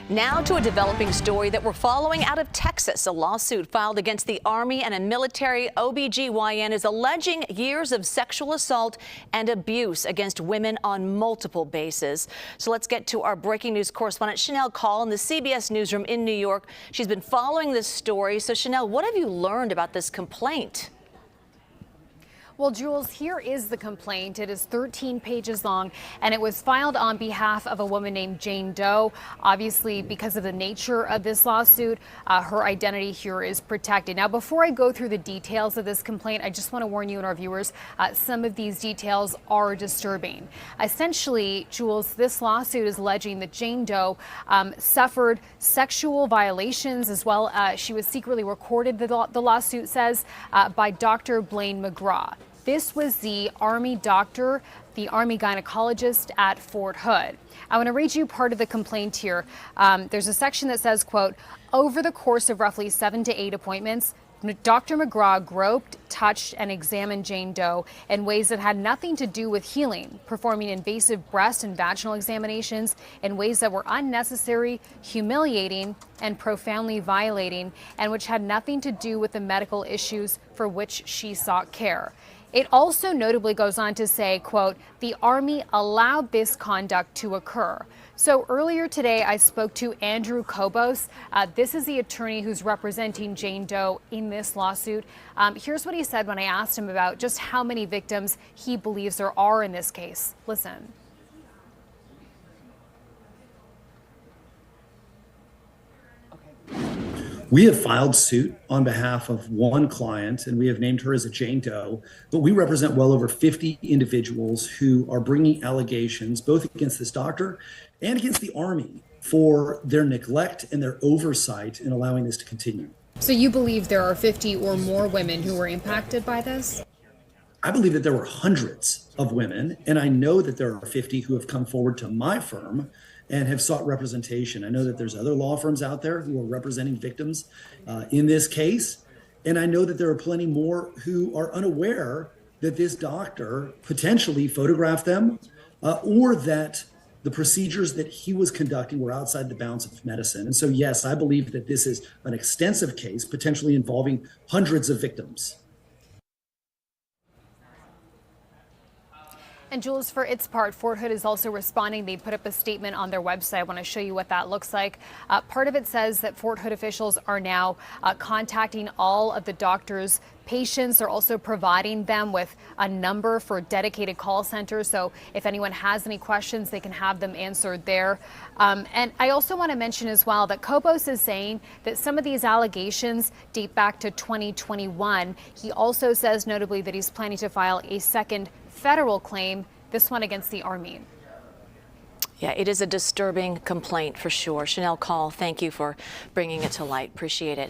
Now to a developing story that we're following out of Texas. A lawsuit filed against the Army and a military OB-GYN is alleging years of sexual assault and abuse against women on multiple bases. So let's get to our breaking news correspondent Shanelle Kaul in the CBS newsroom in New York. She's been following this story. So Shanelle, what have you learned about this complaint? Well, Jules, here is the complaint. It is 13 pages long, and it was filed on behalf of a woman named Jane Doe. Obviously, because of the nature of this lawsuit, her identity here is protected. Now, before I go through the details of this complaint, I just want to warn you and our viewers, some of these details are disturbing. Essentially, Jules, this lawsuit is alleging that Jane Doe suffered sexual violations as well. She was secretly recorded, the lawsuit says, by Dr. Blaine McGraw. This was the Army doctor, the Army gynecologist at Fort Hood. I want to read you part of the complaint here. There's a section that says, quote, over the course of roughly 7 to 8 appointments, Dr. McGraw groped, touched, and examined Jane Doe in ways that had nothing to do with healing, performing invasive breast and vaginal examinations in ways that were unnecessary, humiliating, and profoundly violating, and which had nothing to do with the medical issues for which she sought care. It also notably goes on to say, quote, the Army allowed this conduct to occur. So earlier today, I spoke to Andrew Kobos. This is the attorney who's representing Jane Doe in this lawsuit. Here's what he said when I asked him about just how many victims he believes there are in this case. Listen. We have filed suit on behalf of one client, and we have named her as a Jane Doe, but we represent well over 50 individuals who are bringing allegations both against this doctor and against the Army for their neglect and their oversight in allowing this to continue. So you believe there are 50 or more women who were impacted by this? I believe that there were hundreds of women, and I know that there are 50 who have come forward to my firm and have sought representation. I know that there's other law firms out there who are representing victims in this case. And I know that there are plenty more who are unaware that this doctor potentially photographed them or that the procedures that he was conducting were outside the bounds of medicine. And so, yes, I believe that this is an extensive case, potentially involving hundreds of victims. And Jules, for its part, Fort Hood is also responding. They put up a statement on their website. I want to show you what that looks like. Part of it says that Fort Hood officials are now contacting all of the doctor's patients. They're also providing them with a number for dedicated call centers. So if anyone has any questions, they can have them answered there. And I also want to mention as well that Kobos is saying that some of these allegations date back to 2021. He also says notably that he's planning to file a second federal claim, this one against the Army. Yeah, it is a disturbing complaint for sure. Shanelle Kaul, thank you for bringing it to light. Appreciate it.